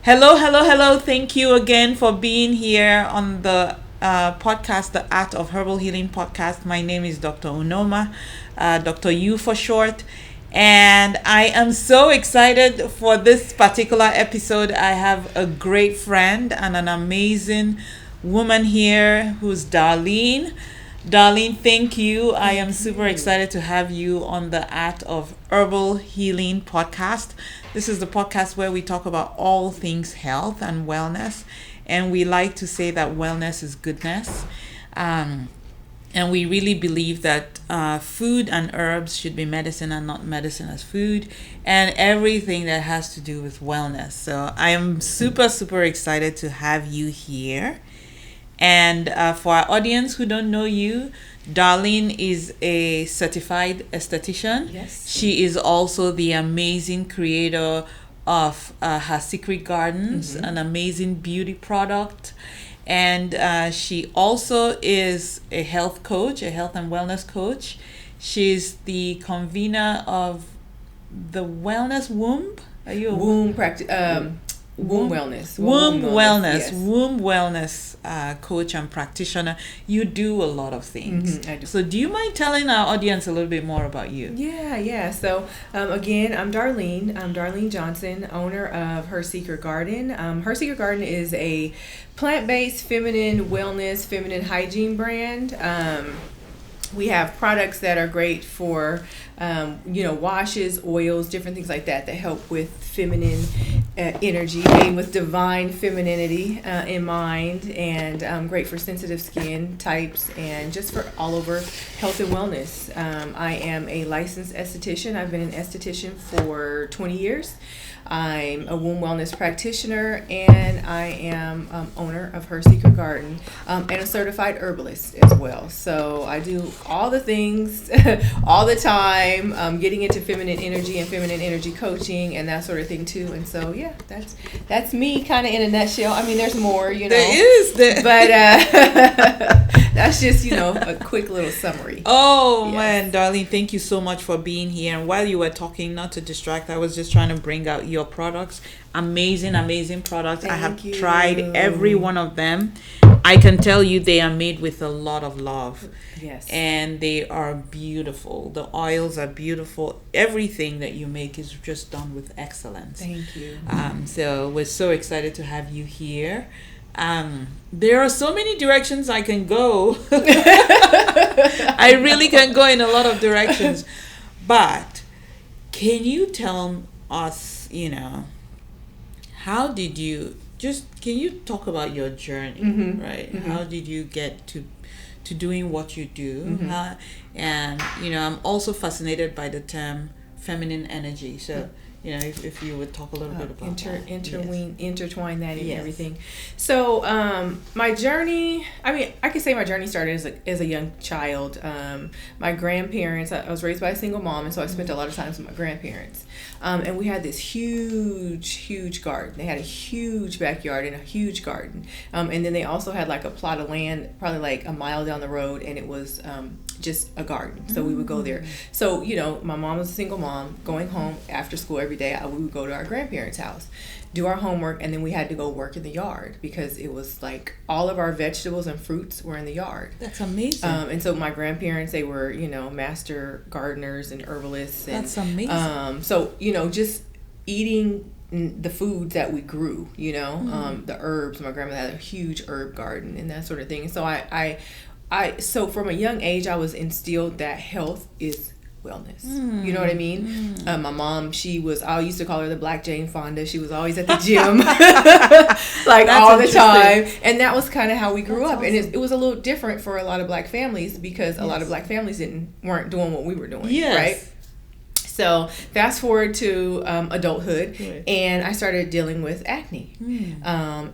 Hello, hello, hello. Thank you again for being here on the podcast, the Art of Herbal Healing podcast. My name is Dr. Unoma, Dr. U for short. And I am so excited for this particular episode. I have a great friend and an amazing woman here who's Darlene. Darlene, thank you. I am super excited to have you on the Art of Herbal Healing podcast. This is the podcast where we talk about all things health and wellness. And we like to say that wellness is goodness. And we really believe that food and herbs should be medicine and not medicine as food. And everything that has to do with wellness. So I am super, super excited to have you here. And for our audience who don't know you, Darlene is a certified esthetician. Yes. She is also the amazing creator of Her Secret Gardens, an amazing beauty product. And she also is a health coach, a health and wellness coach. She's the convener of the Wellness Womb. Are you a Womb practice. Womb wellness. Womb wellness, yes. womb wellness coach and practitioner. You do a lot of things. I do. So do you mind telling our audience a little bit more about you? Yeah. So again, I'm Darlene. I'm Darlene Johnson, owner of Her Secret Garden. Her Secret Garden is a plant-based feminine wellness, feminine hygiene brand. We have products that are great for, washes, oils, different things like that help with feminine energy, made with divine femininity in mind, and great for sensitive skin types and just for all over health and wellness. I am a licensed esthetician. I've been an esthetician for 20 years. I'm a womb wellness practitioner, and I am owner of Her Secret Garden, and a certified herbalist as well. So I do all the things all the time, getting into feminine energy and feminine energy coaching and that sort of thing too. And so yeah, that's me kind of in a nutshell. I mean, there's more, There is, but that's just a quick little summary. Oh, Yes. man, Darlene, thank you so much for being here. And while you were talking, not to distract, I was just trying to bring out your products. Amazing products. I have Thank you. tried every one of them. I can tell you they are made with a lot of love. Yes. And they are beautiful. The oils are beautiful. Everything that you make is just done with excellence. Thank you. So we're so excited to have you here. There are so many directions I can go. I really can go in a lot of directions. But can you tell us, can you talk about your journey, right? How did you get to doing what you do? I'm also fascinated by the term feminine energy. So, if you would talk a little bit about that. Intertwine that in Yes. everything. So my journey, I could say my journey started as a young child. My grandparents, I was raised by a single mom, and so I spent a lot of time with my grandparents. And we had this huge garden. They had a huge backyard and a huge garden. And then they also had like a plot of land, probably like a mile down the road, and it was just a garden. So we would go there. So, my mom was a single mom, going home after school every day. We would go to our grandparents' house, do our homework, and then we had to go work in the yard because it was like all of our vegetables and fruits were in the yard. That's amazing. And so my grandparents, they were, master gardeners and herbalists. And, That's amazing. So, just eating the foods that we grew, the herbs. My grandmother had a huge herb garden and that sort of thing. So so from a young age, I was instilled that health is wellness. You know what I mean? My mom, I used to call her the Black Jane Fonda. She was always at the gym, like all the time. And that was kind of how we grew up. Awesome. And it was a little different for a lot of Black families because a lot of Black families weren't doing what we were doing. Yes. Right? So fast forward to adulthood, and I started dealing with acne.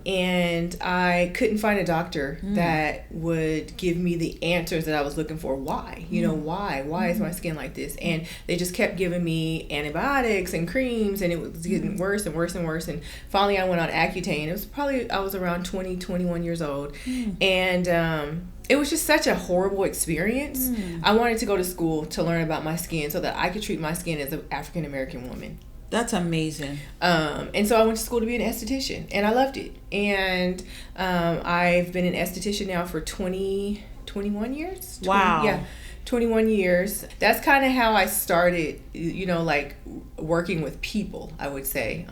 And I couldn't find a doctor that would give me the answers that I was looking for. Why? Why is my skin like this? And they just kept giving me antibiotics and creams, and it was getting worse and worse and worse. And finally I went on Accutane. It was I was around 20, 21 years old. And it was just such a horrible experience. I wanted to go to school to learn about my skin so that I could treat my skin as an African American woman. That's amazing. And so I went to school to be an esthetician, and I loved it. And I've been an esthetician now for 21 years. 20, Wow. Yeah, 21 years. That's kind of how I started, like working with people, I would say.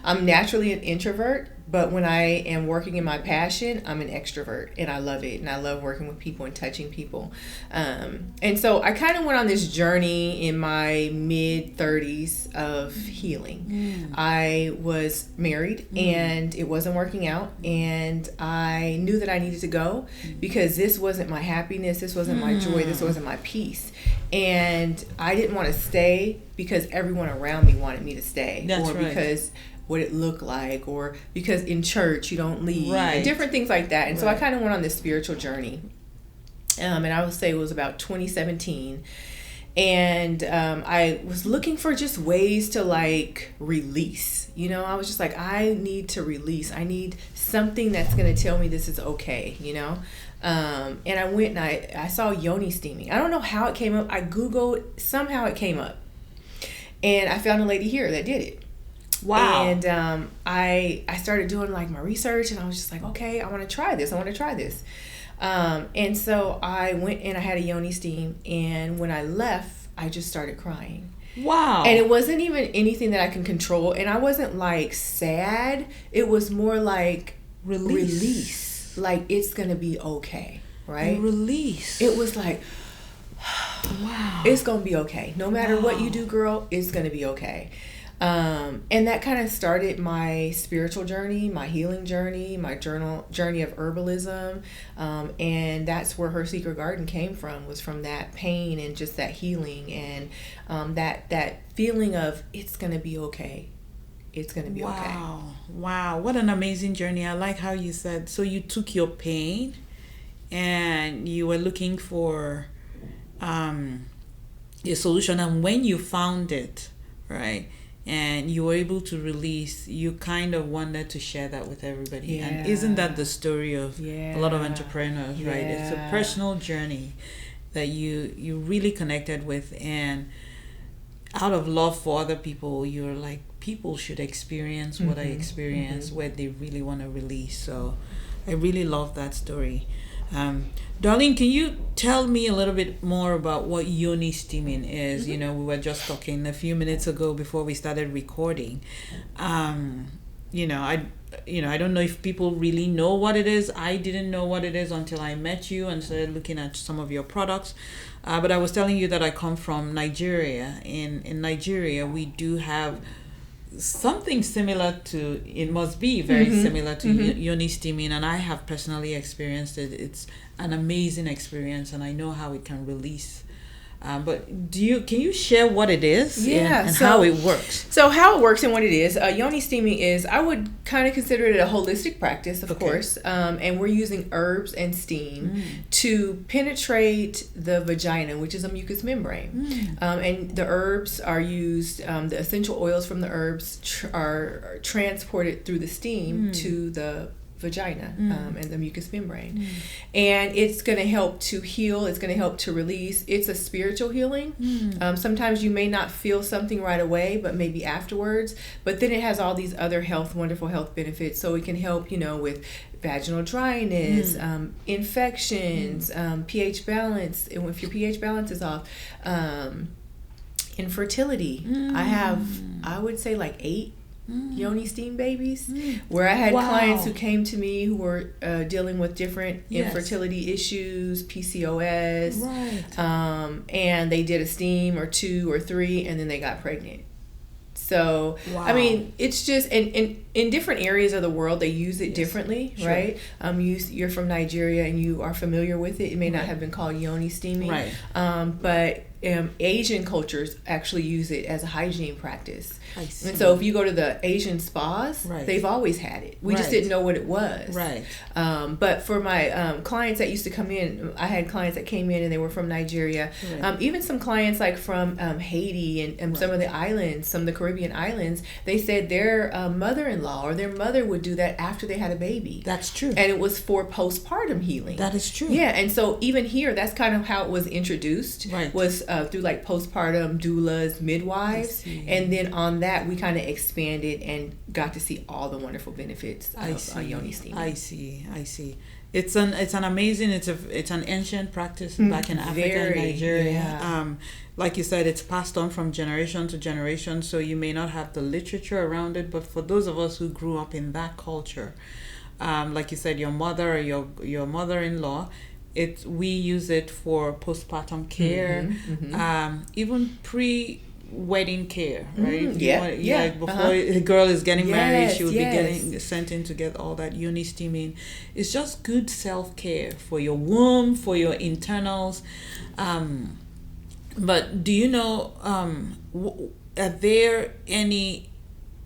I'm naturally an introvert, but when I am working in my passion, I'm an extrovert, and I love it. And I love working with people and touching people. And so I kind of went on this journey in my mid-30s of healing. I was married, and it wasn't working out, and I knew that I needed to go because this wasn't my happiness, this wasn't my joy, this wasn't my peace. And I didn't want to stay because everyone around me wanted me to stay. That's or right. because what it looked like, or because in church you don't leave, Right. and different things like that. And so I Right. kind of went on this spiritual journey. And I would say it was about 2017. And I was looking for just ways to like release. I was just like, I need to release. I need something that's going to tell me this is okay, And I went and I saw yoni steaming. I don't know how it came up. I Googled, somehow it came up. And I found a lady here that did it. Wow. And I started doing like my research, and I was just like, okay, I want to try this. And so I went and I had a yoni steam, and when I left, I just started crying. Wow. And it wasn't even anything that I can control, and I wasn't like sad. It was more like release. Like it's gonna be okay, right? Release. It was like, wow. It's gonna be okay. No matter what you do, girl, it's gonna be okay. And that kind of started my spiritual journey, my healing journey, my journey of herbalism. And that's where Her Secret Garden came from, was from that pain and just that healing and that feeling of it's going to be okay. It's going to be okay. Wow. What an amazing journey. I like how you said, so you took your pain and you were looking for a solution. And when you found it, right, and you were able to release, you kind of wanted to share that with everybody. Yeah. And isn't that the story of a lot of entrepreneurs, right? It's a Yeah. personal journey that you really connected with, and out of love for other people, you're like, people should experience what I experienced, where they really want to release. So I really love that story. Darlene, can you tell me a little bit more about what yoni steaming is? We were just talking a few minutes ago before we started recording. I don't know if people really know what it is. I didn't know what it is until I met you and started looking at some of your products. But I was telling you that I come from Nigeria. In Nigeria, we do have something similar to, it must be very similar to yoni steaming, and I have personally experienced it. It's an amazing experience, and I know how it can release. But can you share what it is and how it works? So how it works and what it is, yoni steaming is, I would kind of consider it a holistic practice, of course, and we're using herbs and steam to penetrate the vagina, which is a mucous membrane. And the herbs are used, the essential oils from the herbs are transported through the steam to the vagina and the mucous membrane, and it's going to help to heal, it's going to help to release. It's a spiritual healing. Sometimes you may not feel something right away, but maybe afterwards, but then it has all these other wonderful health benefits. So it can help with vaginal dryness, infections, pH balance, and if your pH balance is off, infertility. I would say like 8 yoni steam babies, where I had clients who came to me who were dealing with different infertility issues, PCOS, and they did a steam or 2 or 3, and then they got pregnant. So, I mean, it's just, in different areas of the world, they use it differently, right? You're from Nigeria and you are familiar with it. It may not have been called yoni steaming, but Asian cultures actually use it as a hygiene practice. And so if you go to the Asian spas, they've always had it. We just didn't know what it was. But for my clients that used to come in, I had clients that came in and they were from Nigeria. Even some clients like from Haiti and some of the islands, some of the Caribbean islands, they said their mother-in-law or their mother would do that after they had a baby. That's true. And it was for postpartum healing. That is true. Yeah, and so even here, that's kind of how it was introduced, was through like postpartum doulas, midwives, and then on that we kind of expanded and got to see all the wonderful benefits of yoni steaming. I see. It's an amazing, it's an ancient practice back in Africa and Nigeria. Yeah. Like you said, it's passed on from generation to generation, so you may not have the literature around it, but for those of us who grew up in that culture, like you said, your mother or your mother-in-law, we use it for postpartum care, even pre-wedding care, right? Before a girl is getting married, she will be getting sent in to get all that yoni steaming. It's just good self-care for your womb, for your internals. But do you know, are there any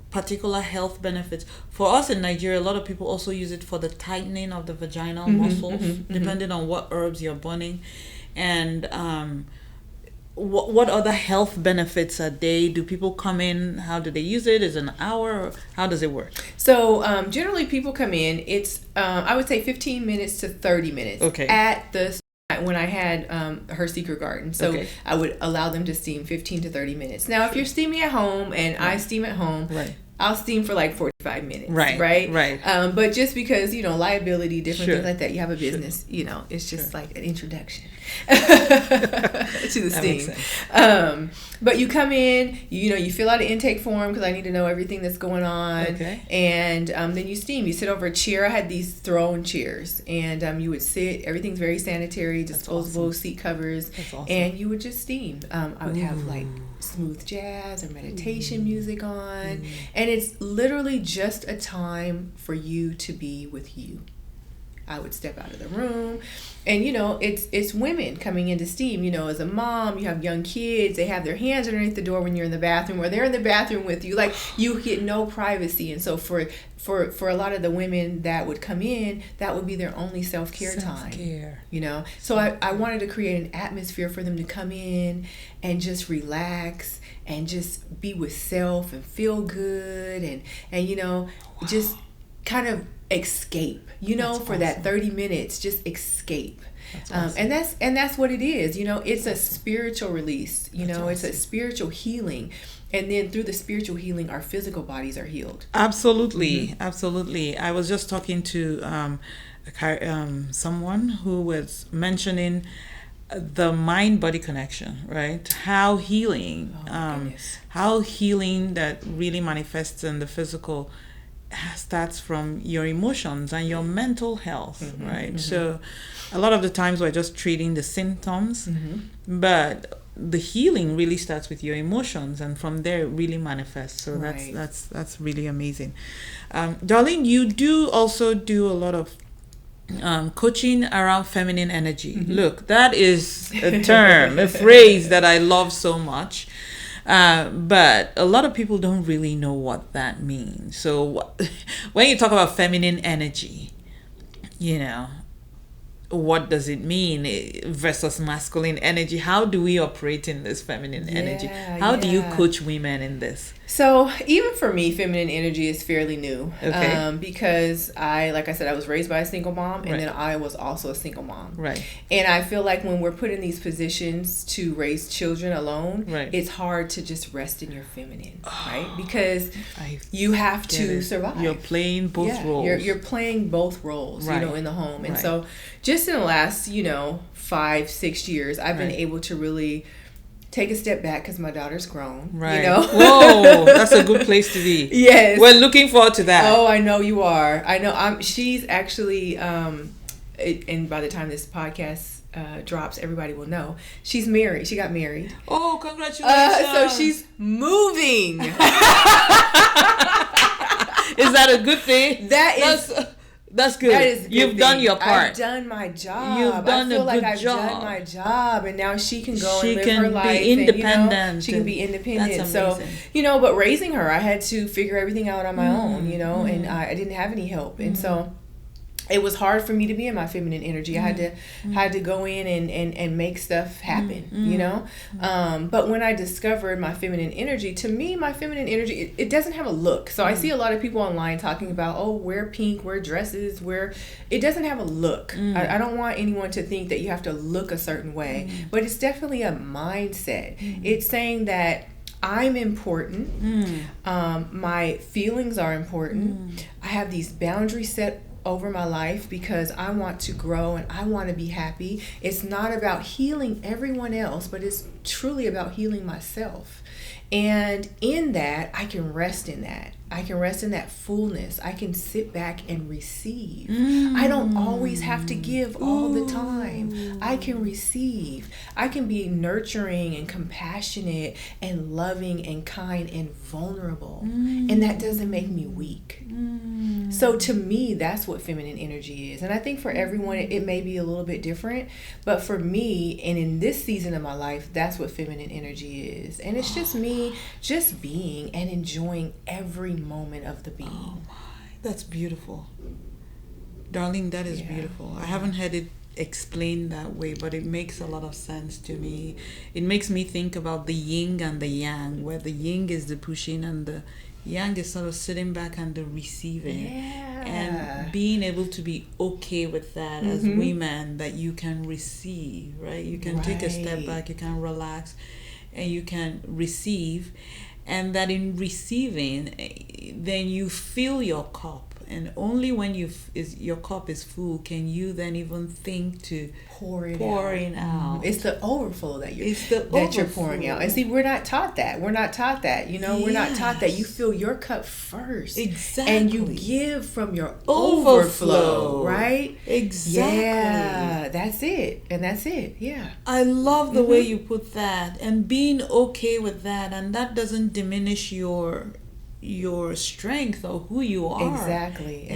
particular health benefits? For us in Nigeria, a lot of people also use it for the tightening of the vaginal muscles, depending on what herbs you're burning. And what other health benefits are they? Do people come in? How do they use it? Is it an hour? Or how does it work? So generally people come in, it's I would say 15 minutes to 30 minutes at the when I had Her Secret Garden. So I would allow them to steam 15 to 30 minutes. Now, if you're steaming at home and I steam at home, I'll steam for like 45 minutes. Right. But just because, liability, different things like that, you have a business, it's just like an introduction to the steam. But you come in, you fill out an intake form because I need to know everything that's going on. And then you steam. You sit over a chair. I had these throne chairs, and you would sit. Everything's very sanitary, disposable seat covers, and you would just steam. I would have like smooth jazz or meditation music on, and it's literally just a time for you to be with you. I would step out of the room, and it's women coming in to steam. As a mom, you have young kids, they have their hands underneath the door when you're in the bathroom, or they're in the bathroom with you. Like, you get no privacy. And so for a lot of the women that would come in, that would be their only self-care time. So I wanted to create an atmosphere for them to come in and just relax and just be with self and feel good and just kind of escape, for that 30 minutes, just escape. And that's what it is. It's a spiritual release, it's a spiritual healing. And then through the spiritual healing, our physical bodies are healed. Absolutely. I was just talking to someone who was mentioning the mind-body connection, right? How healing that really manifests in the physical starts from your emotions and your mental health, right? So a lot of the times we're just treating the symptoms, but the healing really starts with your emotions, and from there it really manifests. So that's really amazing. Darlene, you do also do a lot of coaching around feminine energy. Look, that is a term, a phrase that I love so much. But a lot of people don't really know what that means. So when you talk about feminine energy, what does it mean versus masculine energy? How do we operate in this feminine energy? How do you coach women in this? So even for me, feminine energy is fairly new. Because like I said, I was raised by a single mom, and then I was also a single mom. And I feel like when we're put in these positions to raise children alone, it's hard to just rest in your feminine, right? Because you have to survive. You're playing both roles. You're playing both roles, in the home. And so just in the last, 5-6 years, I've been able to really take a step back because my daughter's grown. Whoa, that's a good place to be. Yes, we're looking forward to that. Oh, I know you are. I know. She's actually, and by the time this podcast drops, everybody will know she's married. She got married. Oh, congratulations! So she's moving. Is that a good thing? That's good. That is a good You've thing. done your part. I've done my job. You've done I feel a like good I've job. done my job, and now she can go and live her life. She can be independent. She can be independent. That's so, amazing. But raising her, I had to figure everything out on my own, and I didn't have any help. And so it was hard for me to be in my feminine energy. I had to go in and make stuff happen, you know. But when I discovered my feminine energy, to me, my feminine energy, it doesn't have a look. So I see a lot of people online talking about, oh, wear pink, wear dresses, it doesn't have a look. I don't want anyone to think that you have to look a certain way, but it's definitely a mindset. It's saying that I'm important. My feelings are important. I have these boundaries set over my life because I want to grow and I want to be happy. It's not about healing everyone else, but it's truly about healing myself. And in that, I can rest in that. I can rest in that fullness. I can sit back and receive. I don't always have to give all the time. I can receive. I can be nurturing and compassionate and loving and kind and vulnerable. And that doesn't make me weak. So to me, that's what feminine energy is. And I think for everyone, it may be a little bit different. But for me, and in this season of my life, that's what feminine energy is. And it's just me just being and enjoying every moment of the being. Oh my, that's beautiful. Darling, that is beautiful. I haven't had it explained that way, but it makes a lot of sense to me. It makes me think about the yin and the yang, where the yin is the pushing and the yang is sort of sitting back and the receiving. And being able to be okay with that as women, that you can receive, right? You can take a step back, you can relax, and you can receive. And that in receiving, then you fill your cup. And only when your cup is full can you then even think to pouring out. It's the overflow that you're pouring out. And see, we're not taught that. We're not taught that. You know, we're not taught that you fill your cup first. Exactly. And you give from your overflow, right? Exactly. Yeah, that's it. And that's it. Yeah. I love the way you put that, and being okay with that, and that doesn't diminish your strength or who you are. Exactly.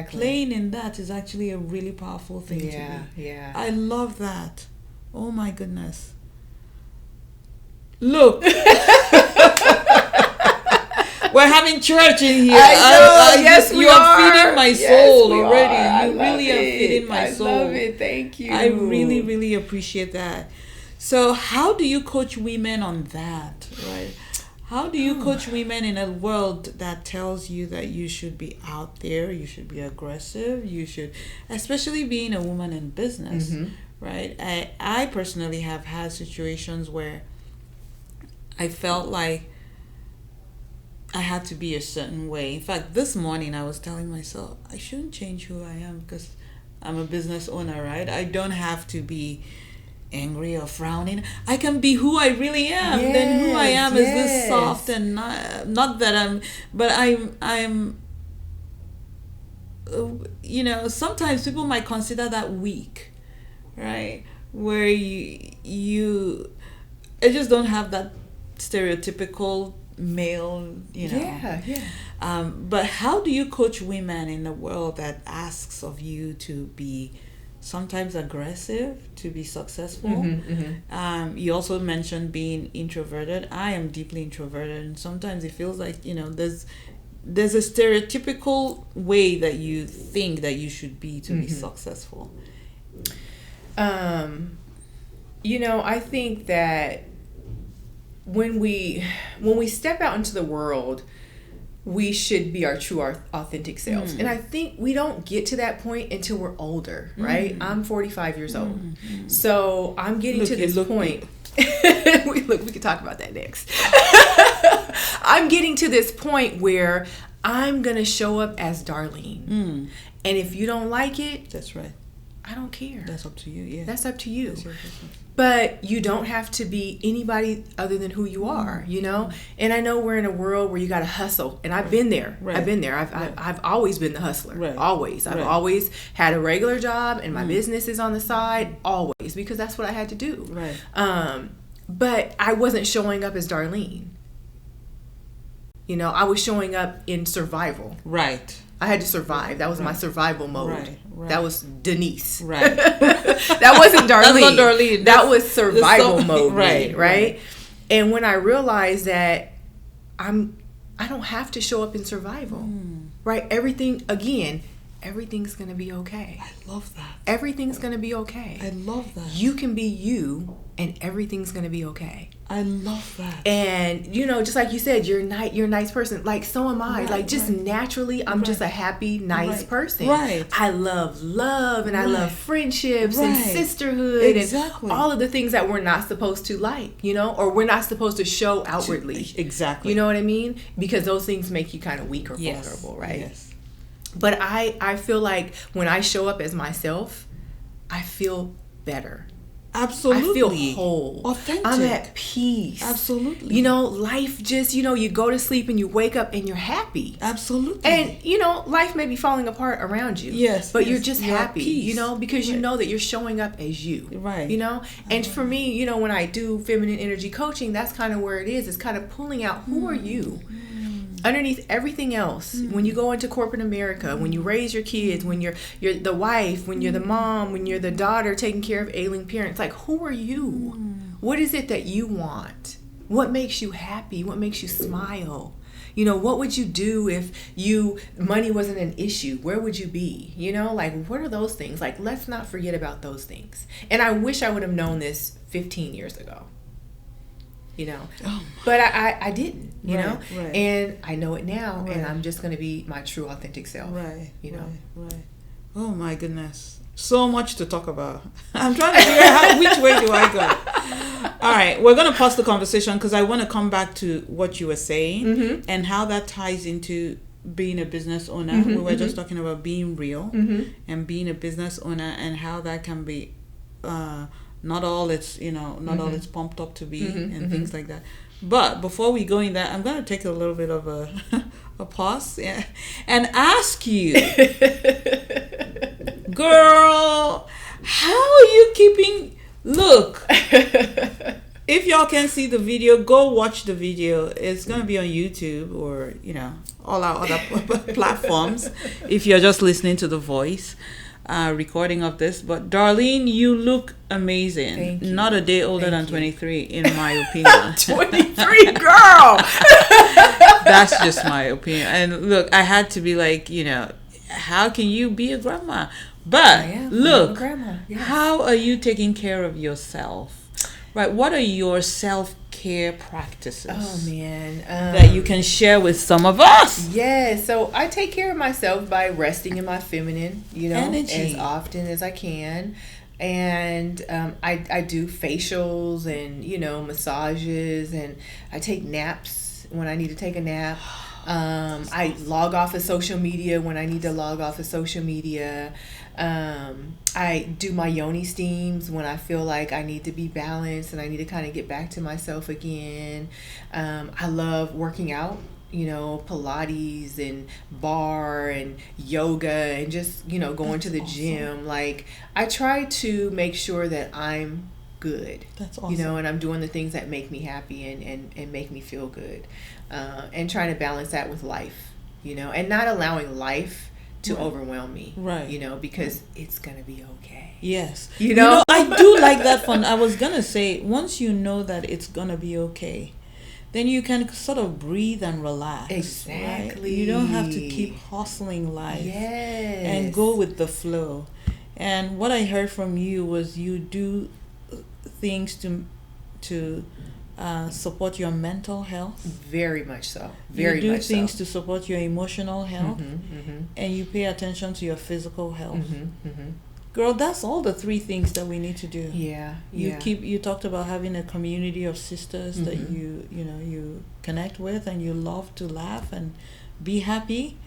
Playing in that is actually a really powerful thing to me. Yeah. I love that. Oh my goodness. Look. We're having church in here. I know. Yes, you are feeding my soul already. You really are feeding my soul. I love it. Thank you. I really, really appreciate that. So how do you coach women on that, right? How do you coach women in a world that tells you that you should be out there, you should be aggressive, you should, especially being a woman in business, right? I personally have had situations where I felt like I had to be a certain way. In fact, this morning I was telling myself, I shouldn't change who I am because I'm a business owner, right? I don't have to be angry or frowning. I can be who I really am. Then who I am is this soft and not that I'm, but I'm you know, sometimes people might consider that weak, right? Where you I just don't have that stereotypical male, you know. But how do you coach women in a world that asks of you to be sometimes aggressive to be successful? You also mentioned being introverted. I am deeply introverted, and sometimes it feels like, you know, there's a stereotypical way that you think that you should be to be successful. You know, I think that when we step out into the world, we should be our true, authentic selves. And I think we don't get to that point until we're older, right? I'm 45 years old. So I'm getting to this point. we can talk about that next. I'm getting to this point where I'm going to show up as Darlene. And if you don't like it, that's right. I don't care. That's up to you. Yeah. That's up to you. But you don't have to be anybody other than who you are, you know? And I know we're in a world where you got to hustle. And I've been there. I've been there. I've always been the hustler. Always. I've always had a regular job and my business is on the side. Always. Because that's what I had to do. But I wasn't showing up as Darlene. You know, I was showing up in survival. I had to survive. That was my survival mode. That was Denise. That wasn't Darlene. That's not Darlene. That was survival mode. Right. And when I realized that I don't have to show up in survival. Right. Everything, again, everything's going to be okay. I love that. Everything's going to be okay. I love that. You can be you, and everything's going to be okay. I love that. And, you know, just like you said, you're a nice person. Like, so am I. Right, like, just naturally, I'm just a happy, nice person. Right. I love love, and I love friendships and sisterhood exactly. and all of the things that we're not supposed to like, you know, or we're not supposed to show outwardly. Exactly. You know what I mean? Because those things make you kind of weak or vulnerable, right? Yes. But I feel like when I show up as myself, I feel better. Absolutely. I feel whole. Authentic. I'm at peace. Absolutely. You know, life just, you know, you go to sleep and you wake up and you're happy. Absolutely. And, you know, life may be falling apart around you. Yes. But you're just happy, peace. you know, because you know that you're showing up as you. Right. You know? And for me, you know, when I do feminine energy coaching, that's kind of where it is. It's kind of pulling out who are you? Underneath everything else, when you go into corporate America, when you raise your kids, when you're the wife, when you're the mom, when you're the daughter taking care of ailing parents, like, who are you? What is it that you want? What makes you happy? What makes you smile? You know, what would you do if money wasn't an issue? Where would you be? You know, like, what are those things? Like, let's not forget about those things. And I wish I would have known this 15 years ago. You know, but I didn't, you know, and I know it now, and I'm just going to be my true authentic self. Right. You know. Right. Oh my goodness. So much to talk about. I'm trying to figure out which way do I go. All right. We're going to pause the conversation because I want to come back to what you were saying and how that ties into being a business owner. We were just talking about being real and being a business owner and how that can be not all it's pumped up to be and things like that. But before we go in that, I'm going to take a little bit of a pause and ask you, girl, how are you keeping, look, if y'all can see the video, go watch the video. It's going to be on YouTube or, you know, all our other platforms if you're just listening to the voice. Recording of this, but Darlene, you look amazing. Thank you. Not a day older than 23, in my opinion. 23, girl. That's just my opinion. And look, I had to be like, you know, how can you be a grandma? But look, grandma. Yes. How are you taking care of yourself? Right? What are your self-care practices? Oh man, that you can share with some of us. Yeah, so I take care of myself by resting in my feminine, you know, energy as often as I can. And I do facials and, you know, massages, and I take naps when I need to take a nap. I log off of social media when I need to log off of social media. I do my yoni steams when I feel like I need to be balanced and I need to kind of get back to myself again. I love working out, you know, Pilates and bar and yoga and just, you know, going to the gym. Like, I try to make sure that I'm good. That's awesome. You know, and I'm doing the things that make me happy and make me feel good. And trying to balance that with life, you know, and not allowing life to overwhelm me, right? You know, because it's gonna be okay. Yes, you know I do like that fun. I was gonna say, once you know that it's gonna be okay, then you can sort of breathe and relax. Exactly. Right? You don't have to keep hustling life. Yes. And go with the flow. And what I heard from you was you do things to support your mental health. Very much so. Very much so. You do things to support your emotional health, and you pay attention to your physical health. Girl, that's all the three things that we need to do. Yeah. You talked about having a community of sisters that you connect with, and you love to laugh and be happy.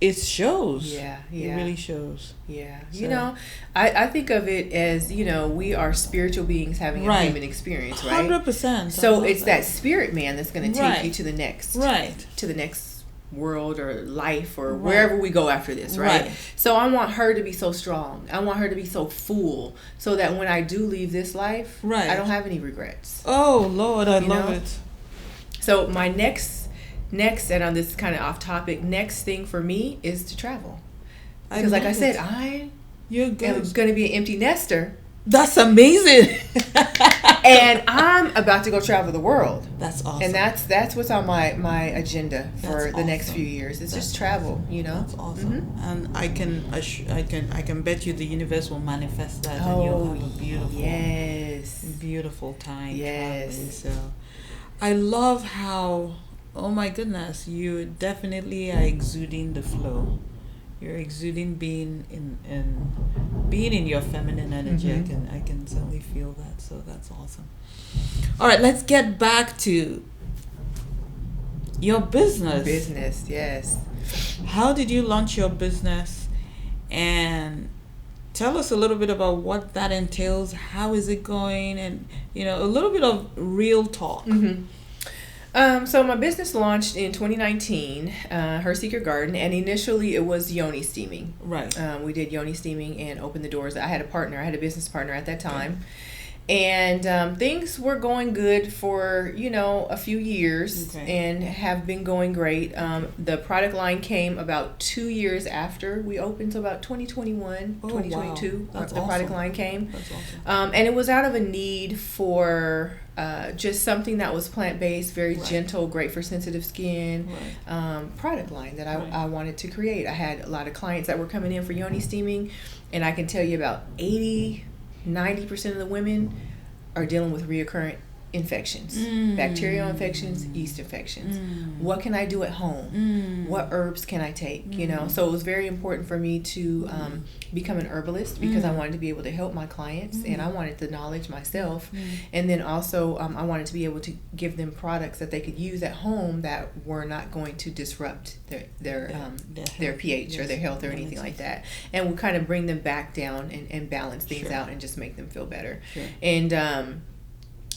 It shows. Yeah. It really shows. Yeah. So. You know, I think of it as, you know, we are spiritual beings having a human experience, right? 100%. So it's that spirit man that's going to take you to the next, right? To the next world or life or wherever we go after this, right? So I want her to be so strong. I want her to be so full, so that when I do leave this life, I don't have any regrets. Oh Lord, I love it. So my next, and on this kind of off topic, next thing for me is to travel. Because like I said, I'm going to be an empty nester That's amazing. And I'm about to go travel the world. That's awesome. And that's what's on my agenda for That's the next awesome. few years. It's That's just travel, That's awesome. And I can bet you the universe will manifest that, and you'll have a beautiful time traveling. So I love how, oh my goodness, you definitely are exuding the flow. You're exuding being in your feminine energy. I can certainly feel that. So that's awesome. All right, let's get back to your business. Business, yes. How did you launch your business? And tell us a little bit about what that entails. How is it going? And a little bit of real talk. So my business launched in 2019, Her Secret Garden, and initially it was yoni steaming. Right. We did yoni steaming and opened the doors. I had a business partner at that time. And things were going good for, a few years and have been going great. The product line came about 2 years after we opened, so about 2021, 2022, wow. That's the product awesome. line came. That's awesome. And it was out of a need for just something that was plant-based, very gentle, great for sensitive skin, product line that I wanted to create. I had a lot of clients that were coming in for yoni steaming, and I can tell you about 90% of the women are dealing with recurrent infections, bacterial infections, yeast infections. What can I do at home? What herbs can I take? So it was very important for me to become an herbalist because I wanted to be able to help my clients and I wanted the knowledge myself. And then also I wanted to be able to give them products that they could use at home that were not going to disrupt their pH or their health or anything like that, and would kind of bring them back down and balance things out and just make them feel better.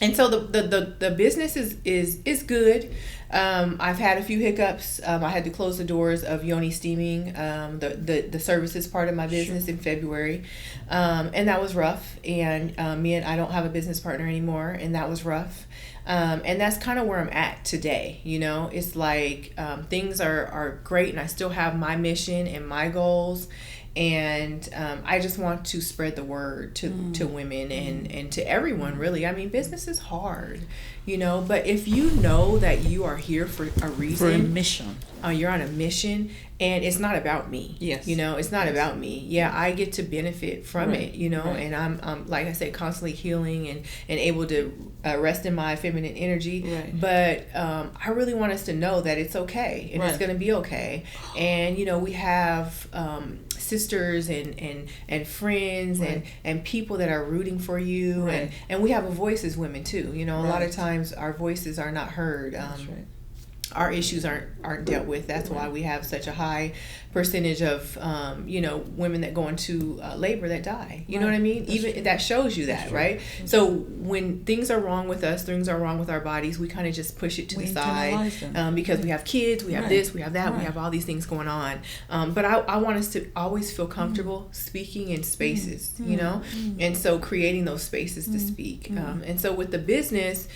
And so the business is good. I've had a few hiccups. I had to close the doors of yoni steaming, the services part of my business in February, and that was rough. And I don't have a business partner anymore, and that was rough. And that's kind of where I'm at today. It's like things are great, and I still have my mission and my goals. And I just want to spread the word to women and to everyone, really. I mean, business is hard, but if you know that you are here for a reason, for a mission, you're on a mission, and it's not about me. Yes. It's not about me. Yeah, I get to benefit from it, and I'm like I said, constantly healing and able to rest in my feminine energy. Right. But I really want us to know that it's okay, and it's going to be okay. And, we have sisters and friends and people that are rooting for you. And we have a voice as women, too. A lot of times our voices are not heard. That's right. Our issues aren't dealt with. That's why we have such a high percentage of women that go into labor that die. You know what I mean? That's even true. That shows you that, right? So when things are wrong with us, things are wrong with our bodies, we kind of just push it to the side because we have kids, we have this, we have that, we have all these things going on. But I want us to always feel comfortable speaking in spaces, and so creating those spaces to speak. And so with the business,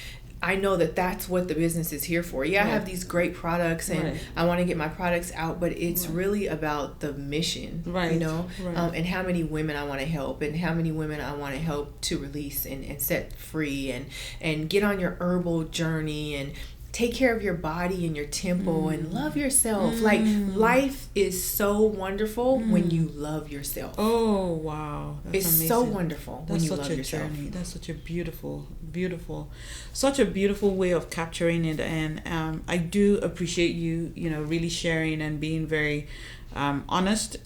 I know that that's what the business is here for. I have these great products and I want to get my products out, but it's really about the mission, and how many women I want to help and how many women I want to help to release and set free and get on your herbal journey and take care of your body and your temple and love yourself. Like, life is so wonderful when you love yourself. Oh, wow. That's it's amazing. So wonderful when you love yourself. Journey. That's such a beautiful way of capturing it. And I do appreciate you, really sharing and being very honest.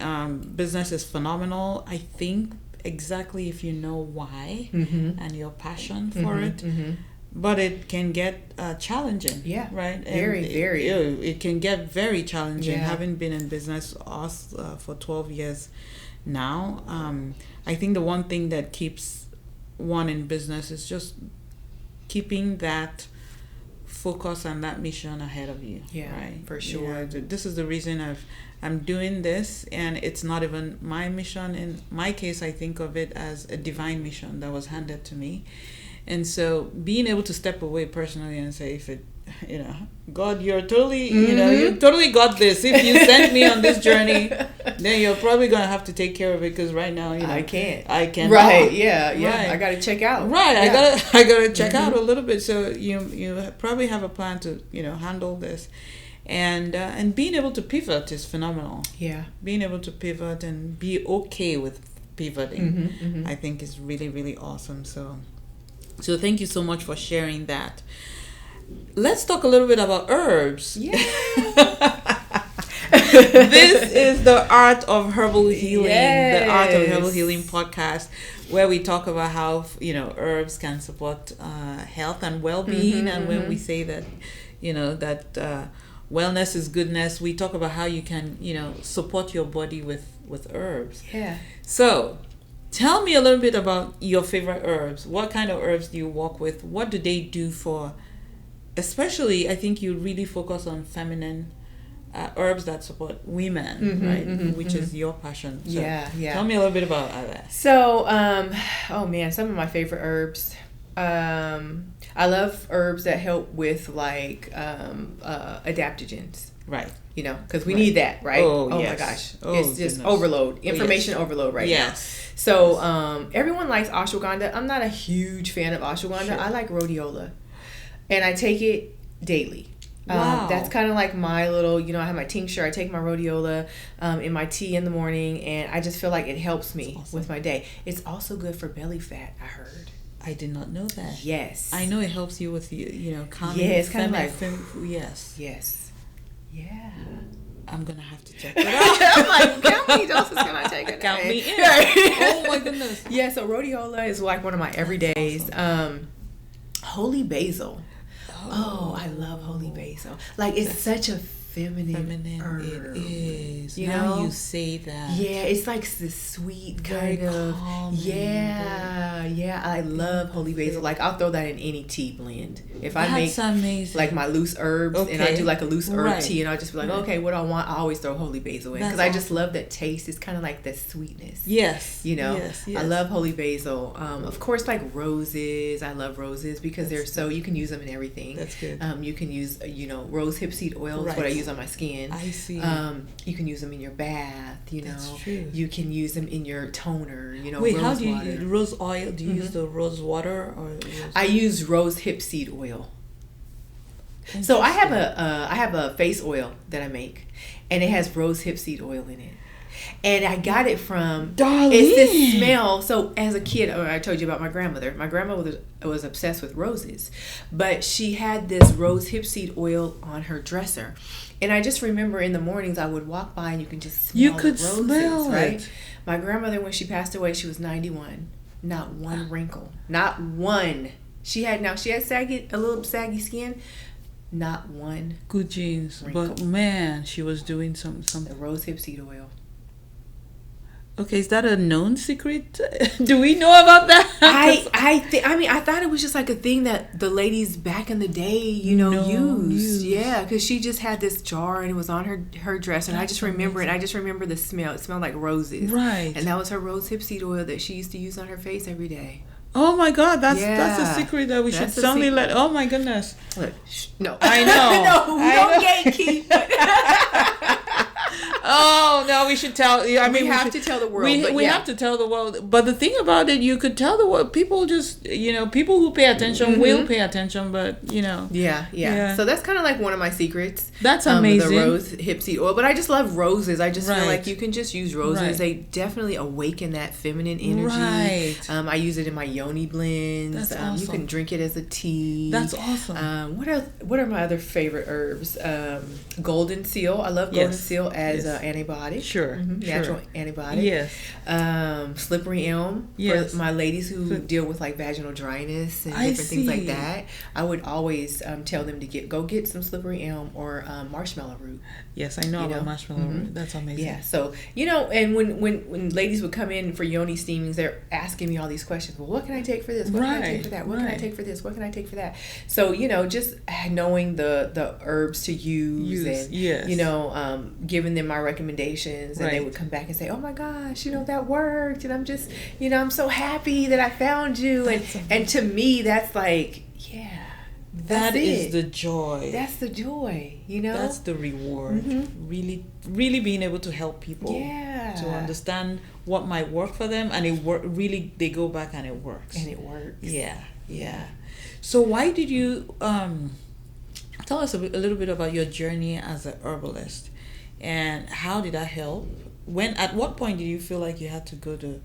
Business is phenomenal. I think exactly if you know why and your passion for it. But it can get challenging. Yeah. Right? Very. It can get very challenging. Having been in business for 12 years now, I think the one thing that keeps one in business is just keeping that focus and that mission ahead of you. Yeah, right? For sure. This is the reason I'm doing this, and it's not even my mission. In my case, I think of it as a divine mission that was handed to me. And so being able to step away personally and say, if it God, you're totally, you totally got this. If you sent me on this journey, then you're probably going to have to take care of it, because right now, I can't. Right, yeah. Right. I got to check out. Right, yeah. I gotta check out a little bit. So you probably have a plan to, handle this. And being able to pivot is phenomenal. Yeah. Being able to pivot and be okay with pivoting, I think is really, really awesome. So thank you so much for sharing that. Let's talk a little bit about herbs. Yeah. This is the Art of Herbal Healing, the Art of Herbal Healing podcast, where we talk about how, herbs can support health and well-being. And when we say that, that wellness is goodness, we talk about how you can, support your body with herbs. Yeah. So tell me a little bit about your favorite herbs. What kind of herbs do you work with? What do they do for, especially, I think you really focus on feminine herbs that support women, right? Which is your passion. So tell me a little bit about that. So, oh man, some of my favorite herbs. I love herbs that help with like adaptogens. Right. Because we need that, right? Oh yes. My gosh. It's just overload, information overload right now. So everyone likes ashwagandha. I'm not a huge fan of ashwagandha. Sure. I like rhodiola. And I take it daily. Wow. That's kind of like my little, I have my tincture. I take my rhodiola in my tea in the morning, and I just feel like it helps me with my day. It's also good for belly fat, I heard. I did not know that. Yes. I know it helps you with, calming. Yeah, it's kind of like... Yes. Yes. Yeah. I'm going to have to check it out. I'm like, how many doses can I take a day? Count me in. Oh, my goodness. Yeah, so rhodiola is like one of my everydays. Awesome. Holy basil. Oh, I love holy basil. Like, it's such a feminine herb. It is. You now know? You say that. Yeah, it's like this sweet kind very of calming. Yeah, I love holy basil. Like, I'll throw that in any tea blend. If I make amazing. Like my loose herbs, and I do like a loose herb tea, and I'll just be like, okay, what do I want? I always throw holy basil in, because I just love that taste. It's kind of like that sweetness. Yes. Yes. I love holy basil. Of course, like roses. I love roses because they're so, you can use them in everything. That's good. You can use, rose hip seed oil is what I use on my skin. I see. You can use them in your bath, That's true. You can use them in your toner, Wait, rose how do you water. use rose oil? Do you use the rose water or I use rose hip seed oil. So I have a face oil that I make, and it has rose hip seed oil in it. And I got it from Darlene. It's this smell. So as a kid, I told you about my grandmother. My grandmother was obsessed with roses, but she had this rose hip seed oil on her dresser. And I just remember in the mornings I would walk by and you can just smell the roses, smell right? it. My grandmother, when she passed away, she was 91. Not one wrinkle. Not one. She had a little saggy skin. Not one. Good genes. wrinkle. But man, she was doing some The rose hip seed oil. Okay, is that a known secret? Do we know about that? I thought it was just like a thing that the ladies back in the day, used. Yeah, because she just had this jar and it was on her dress, and I just remember it. I just remember the smell. It smelled like roses. Right. And that was her rose hip seed oil that she used to use on her face every day. Oh my God, that's a secret that we should suddenly let. Oh my goodness. Look, no, I know. No, we don't gatekeep. Oh no, we should tell. I mean, we have to tell the world. We have to tell the world. But the thing about it, you could tell the world. People just, people who pay attention will pay attention. But Yeah. So that's kind of like one of my secrets. That's amazing. The rose hip seed oil. But I just love roses. I just feel like you can just use roses. Right. They definitely awaken that feminine energy. Right. I use it in my yoni blends. That's awesome. You can drink it as a tea. That's awesome. What are my other favorite herbs? Golden seal. I love golden seal as an antibiotic. Sure. Natural antibiotic. Yes. Slippery elm for my ladies who deal with like vaginal dryness and different things like that. I would always tell them to go get some slippery elm or marshmallow root. Yes, I know about marshmallow root. That's amazing. Yeah. So and when ladies would come in for yoni steamings, they're asking me all these questions. Well, what can I take for this? What can I take for that? What can I take for this? What can I take for that? So just knowing the herbs to use and giving them my recommendations, and they would come back and say, oh my gosh, that worked, and I'm just I'm so happy that I found you. And to me that's like, That is the joy. That's the joy, you know? That's the reward. Really, really being able to help people to understand what might work for them, and really, they go back and it works. And it works. Yeah. So why did you tell us a little bit about your journey as a herbalist, and how did that help? At what point did you feel like you had to go to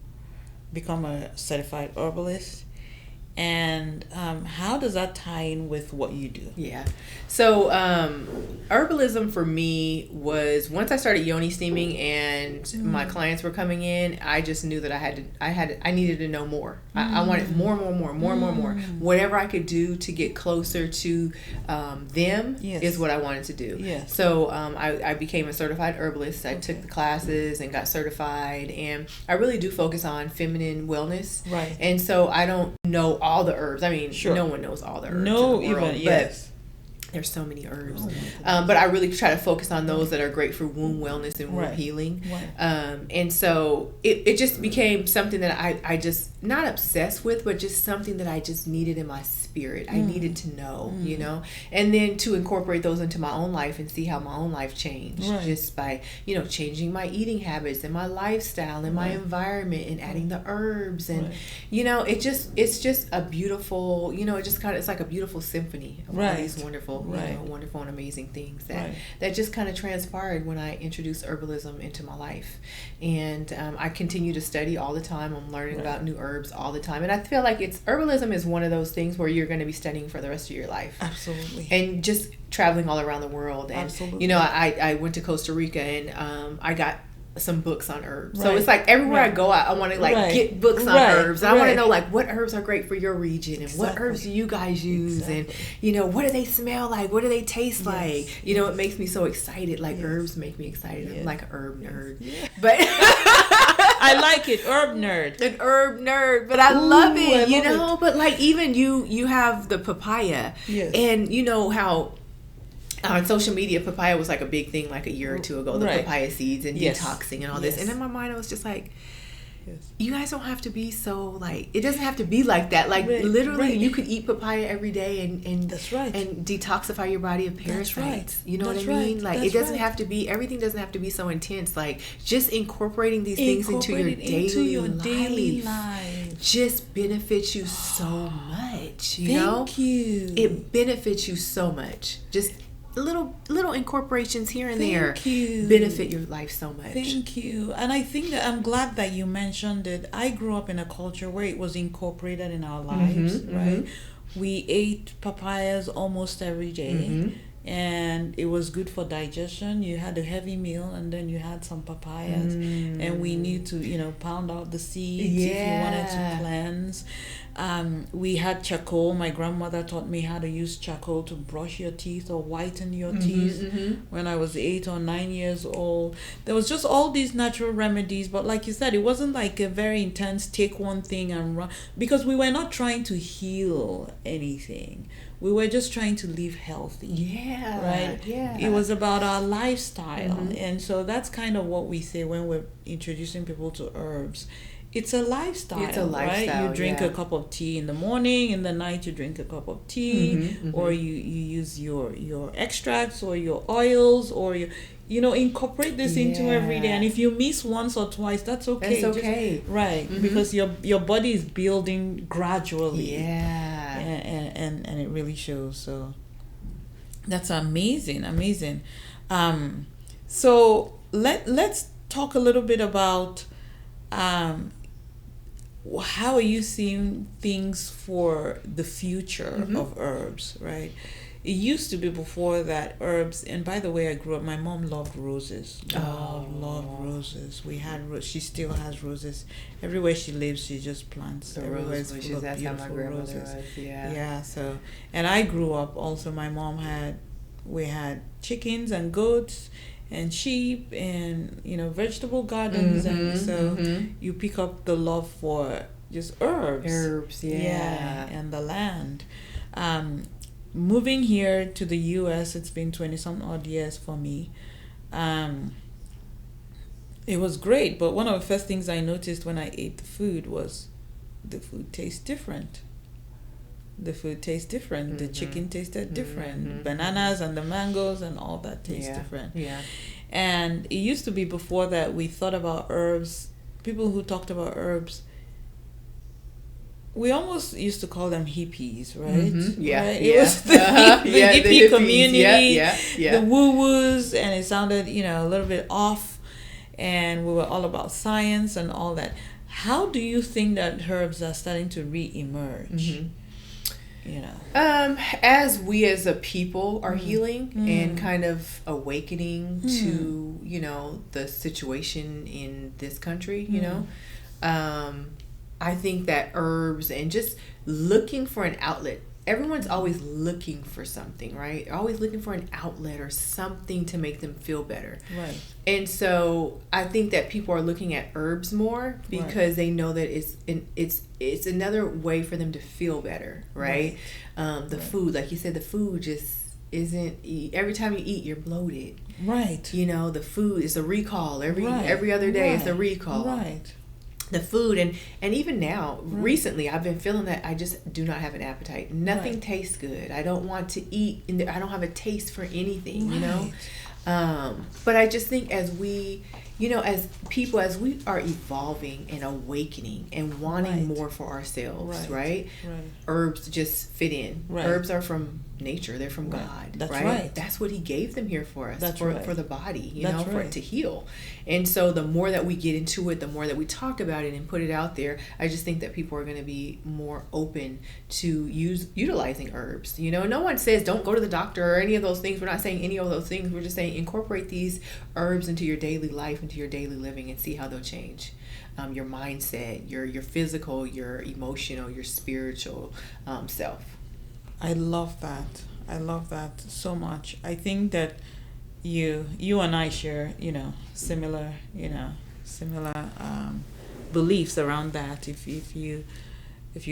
become a certified herbalist? And how does that tie in with what you do? Yeah. So herbalism for me was, once I started yoni steaming and my clients were coming in, I just knew that I needed to know more. I wanted more. Whatever I could do to get closer to them is what I wanted to do. Yes. So I became a certified herbalist. I took the classes and got certified, and I really do focus on feminine wellness. Right. And so I don't know all the herbs. I mean, sure. No one knows all the herbs. No, in the world, even yes. There's so many herbs, but I really try to focus on those that are great for womb wellness and womb healing. Right. And so it just became something that I just, not obsessed with, but just something that I just needed in my spirit. I needed to know, you know, and then to incorporate those into my own life and see how my own life changed, just by, you know, changing my eating habits and my lifestyle and my environment, and adding the herbs, and you know, it's just a beautiful, you know, it's like a beautiful symphony of all these wonderful, you know, wonderful and amazing things that just kind of transpired when I introduced herbalism into my life. And I continue to study all the time. I'm learning about new herbs all the time, and I feel like herbalism is one of those things where you're going to be studying for the rest of your life. Absolutely. And just traveling all around the world. And absolutely. You know, I went to Costa Rica, and I got some books on herbs. So it's like everywhere I go, I want to get books on herbs. And I want to know like what herbs are great for your region, and what herbs do you guys use, and you know, what do they smell like, what do they taste like? You know, it makes me so excited. Like herbs make me excited. I'm like an herb nerd. But I like it, herb nerd. An herb nerd, but I love it, you know. But like, even you have the papaya, and you know how on social media papaya was like a big thing like a year or two ago, the papaya seeds and detoxing and all this. And in my mind I was just like, you guys don't have to be so like, it doesn't have to be like that. Like literally you could eat papaya every day and that's right, and detoxify your body of parasites. You know that's what I mean? Like that's it doesn't have to be, everything doesn't have to be so intense. Like just incorporating these things into your daily life just benefits you so much. You know? It benefits you so much. Just little incorporations here and there benefit your life so much. Thank you. And I think that I'm glad that you mentioned it. I grew up in a culture where it was incorporated in our lives, right? We ate papayas almost every day. And it was good for digestion. You had a heavy meal and then you had some papayas, and we need to, you know, pound out the seeds if you wanted to cleanse. We had charcoal. My grandmother taught me how to use charcoal to brush your teeth or whiten your teeth when I was 8 or 9 years old. There was just all these natural remedies, but like you said, it wasn't like a very intense take one thing and run, because we were not trying to heal anything. We were just trying to live healthy. Right? It was about our lifestyle. And so that's kind of what we say when we're introducing people to herbs. It's a lifestyle. It's a lifestyle, right? You drink a cup of tea in the morning, in the night you drink a cup of tea, or you use your extracts or your oils, or you know, incorporate this into every day. And if you miss once or twice, that's okay. That's okay. Because your body is building gradually. And it really shows. So that's amazing. So let's talk a little bit about how are you seeing things for the future of herbs, right? It used to be before that herbs, and by the way, I grew up, my mom loved roses. Loved roses. We had, she still has roses. Everywhere she lives, she just plants. The everywhere rose bushes, that's how my grandmother was, Yeah, so, and I grew up also, my mom we had chickens and goats and sheep and, you know, vegetable gardens. And so you pick up the love for just herbs. And the land. Moving here to the US, it's been 20-some odd years for me. It was great, but one of the first things I noticed when I ate the food was the food tastes different. the food tastes different. The chicken tasted different. Bananas and the mangoes and all that taste different. Yeah. And it used to be before that we thought about herbs. People who talked about herbs, we almost used to call them hippies, right? Yeah, right? Yeah. It was the, the hippie community, Yeah. the woo-woos, and it sounded, a little bit off. And we were all about science and all that. How do you think that herbs are starting to re-emerge? As we as a people are healing and kind of awakening to, the situation in this country, I think that herbs and just looking for an outlet. Everyone's always looking for something, right? Always looking for an outlet or something to make them feel better. Right. And so I think that people are looking at herbs more because they know that it's another way for them to feel better, right? The food, like you said, the food just isn't. Every time you eat, you're bloated. Right. The food is a recall. Every other day it's a recall. Right. The food and even now recently I've been feeling that I just do not have an appetite. Nothing tastes good. I don't want to eat I don't have a taste for anything, but I just think as we as people, as we are evolving and awakening and wanting more for ourselves, right? Herbs just fit in. Herbs are from nature. They're from God. That's right. That's what he gave them here for us. That's for the body, for it to heal. And so the more that we get into it, the more that we talk about it and put it out there, I just think that people are going to be more open to utilizing herbs. No one says don't go to the doctor or any of those things. We're not saying any of those things. We're just saying incorporate these herbs into your daily life, into your daily living, and see how they'll change your mindset, your physical, your emotional, your spiritual self. I love that. I love that so much. I think that you and I share, similar beliefs around that. If you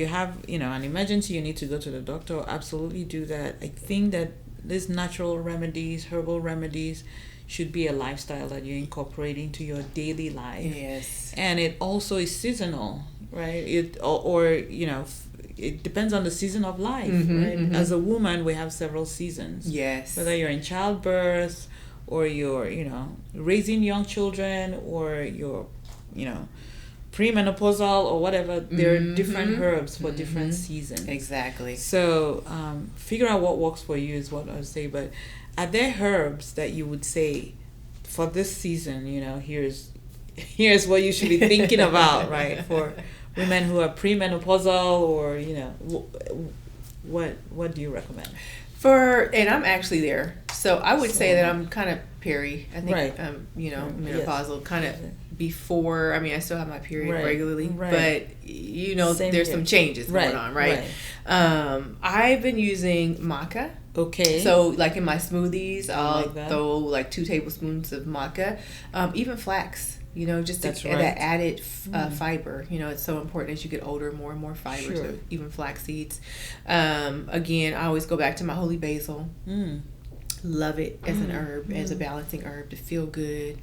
have, an emergency, you need to go to the doctor, absolutely do that. I think that these natural remedies, herbal remedies, should be a lifestyle that you incorporate into your daily life. Yes. And it also is seasonal, right? It depends on the season of life, right? As a woman, we have several seasons. Yes. Whether you're in childbirth or you're, raising young children or you're, premenopausal or whatever, there are different herbs for different seasons. Exactly. So figure out what works for you is what I would say. But are there herbs that you would say for this season, here's what you should be thinking about, right? For women who are premenopausal or, what do you recommend? And I'm actually there. So I would say that I'm kind of peri. I think, menopausal, kind of before. I mean, I still have my period regularly, but there's some changes going on, right? I've been using maca. Okay. So like in my smoothies, I'll throw like 2 tablespoons of maca, even flax. Just to get that added fiber. It's so important as you get older, more and more fiber. So even flax seeds. Again, I always go back to my holy basil. Love it as an herb, as a balancing herb to feel good.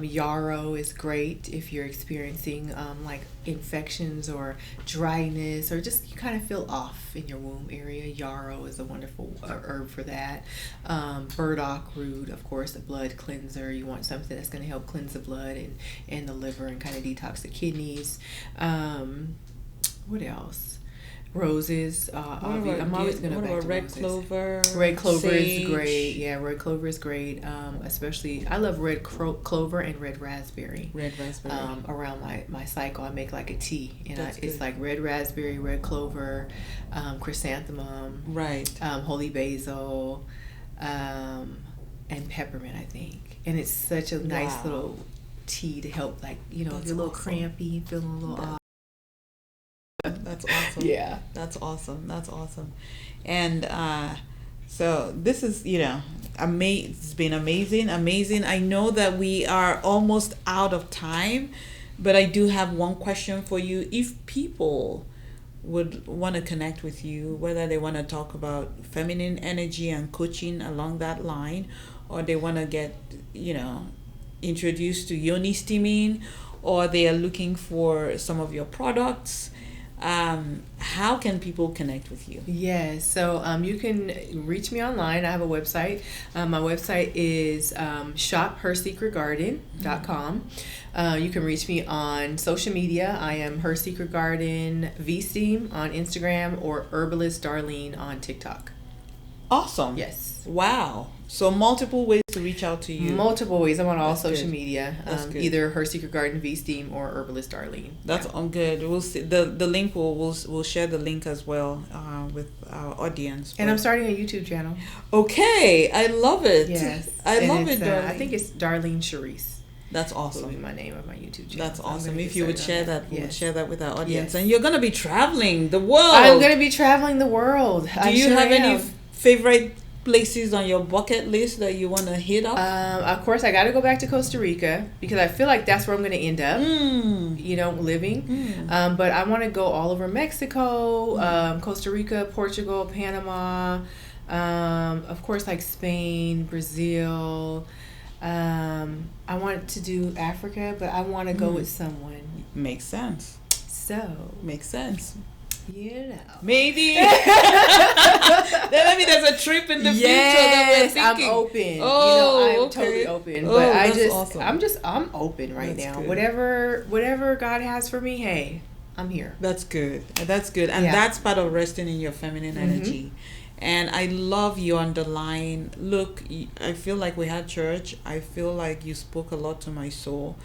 Yarrow is great if you're experiencing like infections or dryness or just you kind of feel off in your womb area. Yarrow is a wonderful herb for that. Burdock root, of course, a blood cleanser. You want something that's going to help cleanse the blood and the liver and kind of detox the kidneys. What else? Roses. I'm always going to go back to red roses. clover? Red clover sage. is great. Yeah, red clover is great. Especially, I love red clover and red raspberry. Red raspberry. Around my cycle, I make like a tea, and it's good. like red raspberry, red clover, chrysanthemum, Right. holy basil, and peppermint, I think. And it's such a nice little tea to help, like if you're a little crampy, feeling a little off. That's awesome. Yeah. That's awesome. And so this is, it's been amazing. I know that we are almost out of time, but I do have one question for you. If people would want to connect with you, whether they want to talk about feminine energy and coaching along that line, or they want to get, introduced to yoni steaming, or they are looking for some of your products, How can people connect with you? Yes, so you can reach me online. I have a website. My website is shophersecretgarden.com. You can reach me on social media. I am Her Secret Garden VSteam on Instagram or Herbalist Darlene on TikTok. Awesome. Yes. Wow. So multiple ways to reach out to you. Multiple ways. I'm on all That's social good. media. That's good. Either Her Secret Garden VSteam or Herbalist Darlene. That's good. We'll see the link. We'll share the link as well with our audience. And I'm starting a YouTube channel. Okay, I love it. Yes, I love it. I think it's Darlene Charise. That's Will awesome. be my name of my YouTube channel. That's So I'm awesome. gonna If get you would started share on that, we'll Yes. share that with our audience. Yes. And you're gonna be traveling the world. I'm going to be traveling the world. Do you have any favorite places on your bucket list that you want to hit up? Of course, I got to go back to Costa Rica because I feel like that's where I'm going to end up. Living. But I want to go all over Mexico, Costa Rica, Portugal, Panama. Of course, like Spain, Brazil. I want to do Africa, but I want to go with someone. Makes sense. So, Makes sense. Maybe. Then maybe there's a trip in the future that we're thinking. I'm open. Oh, I'm okay. totally open. Oh, But that's awesome. I'm open right That's now. good. Whatever God has for me, hey, I'm here. That's good. That's good. And Yeah. that's part of resting in your feminine energy. And I love your underlying look. I feel like we had church. I feel like you spoke a lot to my soul.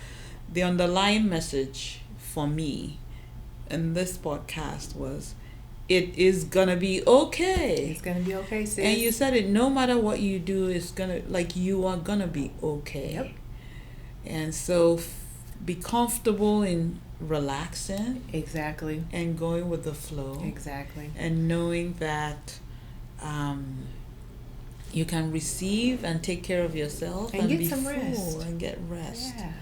The underlying message for me in this podcast was, it is gonna be okay. It's gonna be okay, sis. And you said it, no matter what you do, it's gonna, like, you are gonna be okay. Yep. And so be comfortable in relaxing Exactly. and going with the flow. Exactly. And knowing that you can receive and take care of yourself And get be some full rest. and get rest. Yeah.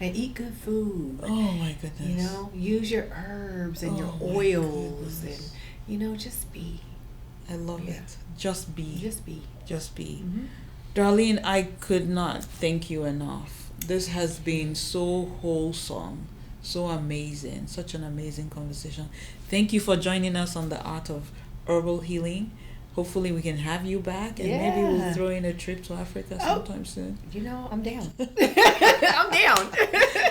And eat good food. Oh my goodness. Use your herbs and your Oh my oils goodness. and just be. I love Yeah. it. Just be. Just be. Just be. Mm-hmm. Darlene, I could not thank you enough. This has been so wholesome, so amazing, such an amazing conversation. Thank you for joining us on the Art of Herbal Healing. Hopefully we can have you back, and maybe we'll Yeah. throw in a trip to Africa sometime soon. I'm down. I'm down.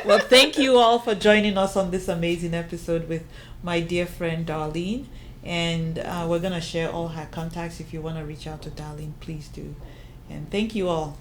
Well, thank you all for joining us on this amazing episode with my dear friend Darlene. And we're going to share all her contacts. If you want to reach out to Darlene, please do. And thank you all.